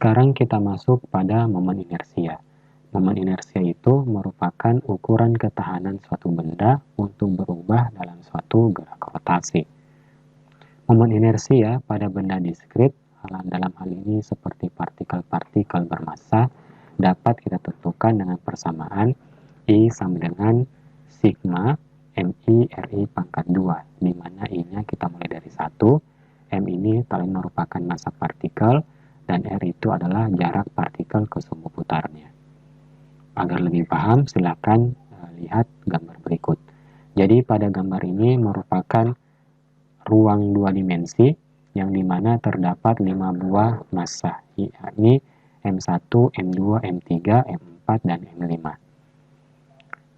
Sekarang kita masuk pada momen inersia. Momen inersia itu merupakan ukuran ketahanan suatu benda untuk berubah dalam suatu gerak rotasi. Momen inersia pada benda diskrit, dalam hal ini seperti partikel-partikel bermassa, dapat kita tentukan dengan persamaan I sama dengan sigma MI RI pangkat 2, di mana I-nya kita mulai dari 1, M ini telah merupakan massa partikel, dan R itu adalah jarak partikel ke sumbu putarnya. Agar lebih paham, silakan lihat gambar berikut. Jadi pada gambar ini merupakan ruang dua dimensi yang dimana terdapat 5 buah massa, yakni M1, M2, M3, M4, dan M5.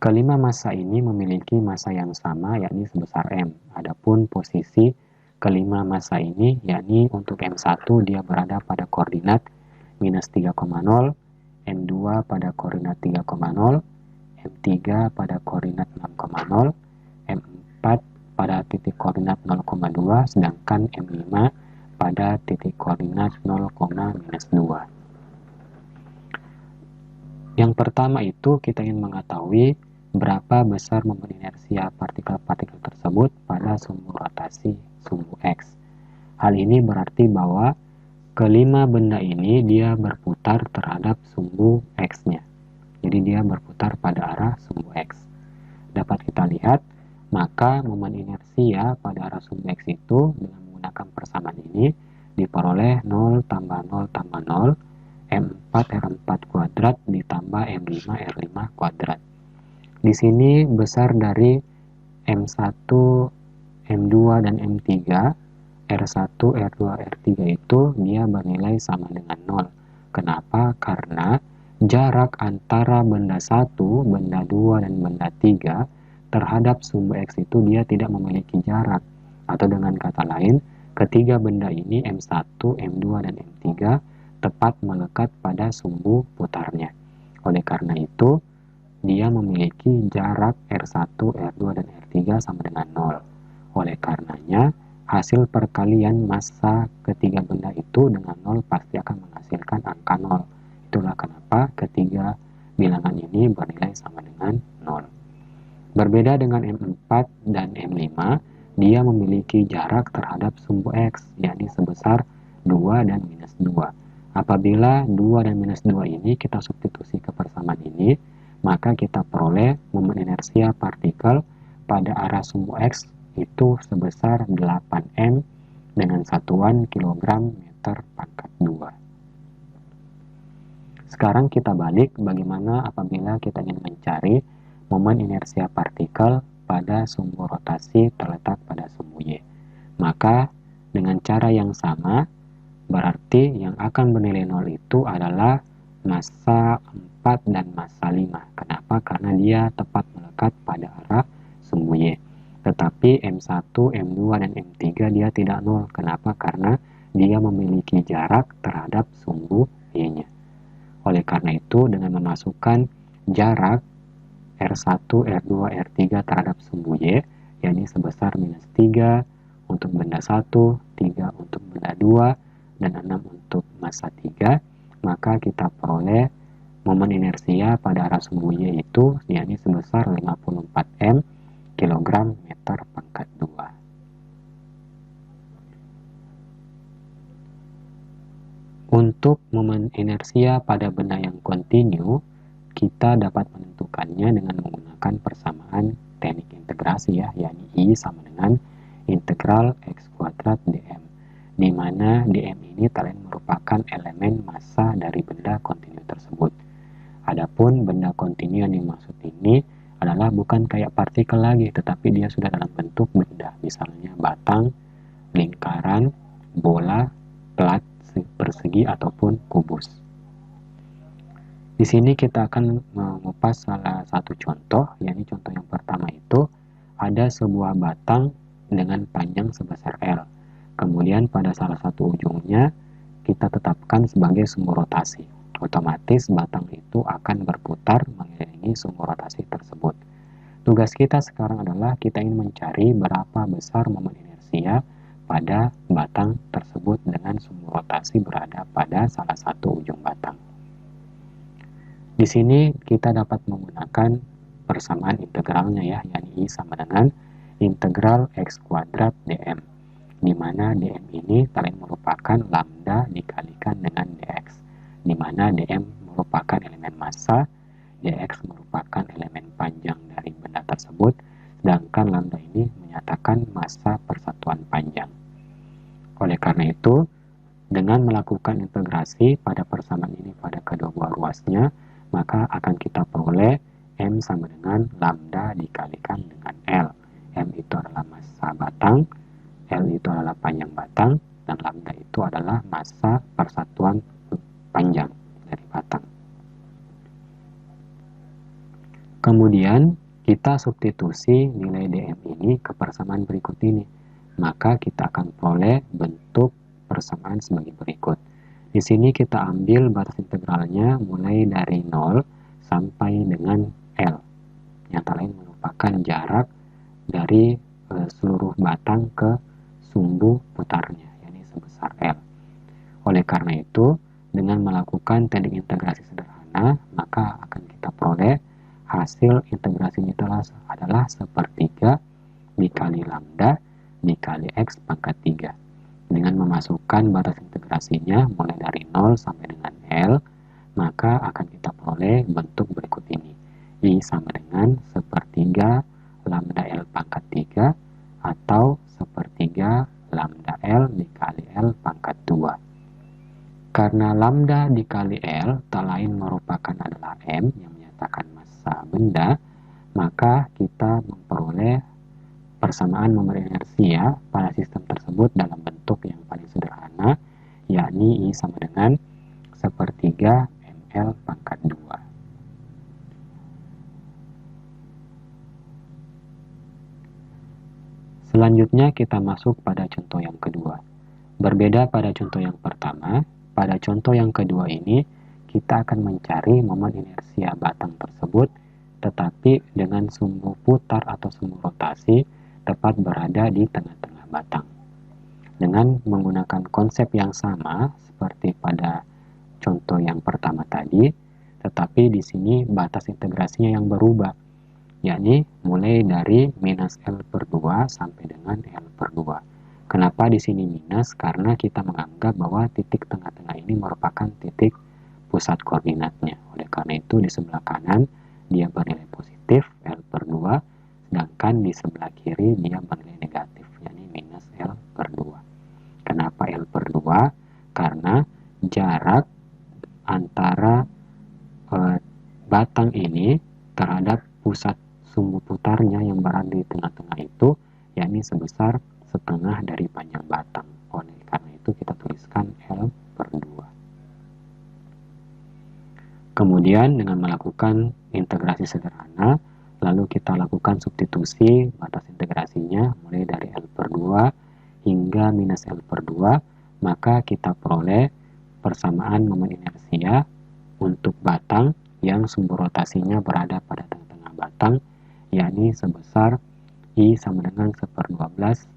Kelima massa ini memiliki massa yang sama, yakni sebesar M. Adapun posisi kelima massa ini, yakni untuk M1 dia berada pada koordinat minus 3,0, M2 pada koordinat 3,0, M3 pada koordinat 6,0, M4 pada titik koordinat 0,2, sedangkan M5 pada titik koordinat 0,-2. Yang pertama itu kita ingin mengetahui berapa besar momen inersia partikel-partikel tersebut pada sumbu rotasi sumbu X. Hal ini berarti bahwa kelima benda ini dia berputar terhadap sumbu X-nya. Jadi dia berputar pada arah sumbu X. Dapat kita lihat, maka momen inersia pada arah sumbu X itu dengan menggunakan persamaan ini diperoleh 0 tambah 0 tambah 0, M4 R4 kuadrat ditambah M5 R5 kuadrat. Di sini besar dari M1, M2, dan M3, R1, R2, R3 itu dia bernilai sama dengan 0. Kenapa? Karena jarak antara benda 1, benda 2, dan benda 3 terhadap sumbu X itu dia tidak memiliki jarak. Atau dengan kata lain, ketiga benda ini M1, M2, dan M3 tepat melekat pada sumbu putarnya. Oleh karena itu, dia memiliki jarak R1, R2, dan R3 sama dengan 0. Oleh karenanya, hasil perkalian massa ketiga benda itu dengan 0 pasti akan menghasilkan angka 0. Itulah kenapa ketiga bilangan ini bernilai sama dengan 0. Berbeda dengan M4 dan M5, dia memiliki jarak terhadap sumbu X, yakni sebesar 2 dan minus 2. Apabila 2 dan minus 2 ini kita substitusi ke persamaan ini, maka kita peroleh momen inersia partikel pada arah sumbu X itu sebesar 8M dengan satuan kilogram meter pangkat 2. Sekarang kita balik bagaimana apabila kita ingin mencari momen inersia partikel pada sumbu rotasi terletak pada sumbu Y. Maka dengan cara yang sama, berarti yang akan bernilai 0 itu adalah massa 4 dan massa 5. Kenapa? Karena dia tepat melekat pada arah sumbu Y. Tetapi M1, M2, dan M3 dia tidak 0. Kenapa? Karena dia memiliki jarak terhadap sumbu Y-nya. Oleh karena itu, dengan memasukkan jarak R1, R2, R3 terhadap sumbu Y, yakni sebesar minus 3 untuk benda 1, 3 untuk benda 2, dan 6 untuk massa 3, maka kita peroleh momen inersia pada arah sumbu Y itu yakni sebesar 54M kilogram meter pangkat 2. Untuk momen inersia pada benda yang kontinu, kita dapat menentukannya dengan menggunakan persamaan teknik integrasi yakni I sama dengan integral X kuadrat dm, di mana dm ini telah merupakan elemen massa dari benda kontinu tersebut. Adapun benda kontinu yang dimaksud ini adalah bukan kayak partikel lagi, tetapi dia sudah dalam bentuk benda, misalnya batang, lingkaran, bola, plat, persegi, ataupun kubus. Di sini kita akan mengupas salah satu contoh, yakni contoh yang pertama itu ada sebuah batang dengan panjang sebesar L. Kemudian pada salah satu ujungnya kita tetapkan sebagai sumbu rotasi. Otomatis batang itu akan berputar mengelilingi sumbu rotasi tersebut. Tugas kita sekarang adalah kita ingin mencari berapa besar momen inersia pada batang tersebut dengan sumbu rotasi berada pada salah satu ujung batang. Di sini kita dapat menggunakan persamaan integralnya ya, yakni I sama dengan integral X kuadrat dm, di mana dm ini kalian merupakan lambda dikalikan dengan dx, di mana dm merupakan elemen massa, dx merupakan elemen panjang dari benda tersebut, sedangkan lambda ini menyatakan massa persatuan panjang. Oleh karena itu, dengan melakukan integrasi pada persamaan ini pada kedua buah ruasnya, maka akan kita peroleh M sama dengan lambda dikalikan dengan L. M itu adalah massa batang, L itu adalah panjang batang, dan lambda itu adalah massa persatuan panjang dari batang. Kemudian kita substitusi nilai dm ini ke persamaan berikut ini. Maka kita akan peroleh bentuk persamaan sebagai berikut. Di sini kita ambil batas integralnya mulai dari 0 sampai dengan L. Yang lain merupakan jarak dari seluruh batang ke sumbu putarnya, yakni sebesar L. Oleh karena itu, dengan melakukan teknik integrasi sederhana, maka akan kita peroleh hasil integrasinya adalah sepertiga dikali lambda dikali X pangkat 3. Dengan memasukkan batas integrasinya mulai dari 0 sampai dengan L, maka akan kita peroleh bentuk berikut ini. I sama dengan sepertiga lambda L pangkat 3 atau sepertiga lambda L dikali L pangkat 2. Karena lambda dikali L tak lain merupakan adalah M yang menyatakan massa benda, maka kita memperoleh persamaan momen inersia pada sistem tersebut dalam bentuk yang paling sederhana, yakni I sama dengan sepertiga ml pangkat 2. Selanjutnya kita masuk pada contoh yang kedua. Berbeda pada contoh yang pertama, pada contoh yang kedua ini kita akan mencari momen inersia batang tersebut, tetapi dengan sumbu putar atau sumbu rotasi tepat berada di tengah-tengah batang. Dengan menggunakan konsep yang sama seperti pada contoh yang pertama tadi, tetapi di sini batas integrasinya yang berubah, yakni mulai dari minus L per 2 sampai dengan L per 2. Kenapa di sini minus? Karena kita menganggap bahwa titik tengah-tengah ini merupakan titik pusat koordinatnya. Oleh karena itu di sebelah kanan dia bernilai positif L per 2, sedangkan di sebelah kiri dia bernilai negatif, yakni minus L per 2. Kenapa L per 2? Karena jarak antara batang ini terhadap pusat sumbu putarnya yang berada di tengah-tengah itu, yakni sebesar setengah dari panjang batang. Oleh karena itu kita tuliskan L per 2. Kemudian dengan melakukan integrasi sederhana, lalu kita lakukan substitusi batas integrasinya mulai dari L per 2 hingga minus L per 2, maka kita peroleh persamaan momen inersia untuk batang yang sumbu rotasinya berada pada tengah-tengah batang, yakni sebesar I sama dengan 1/12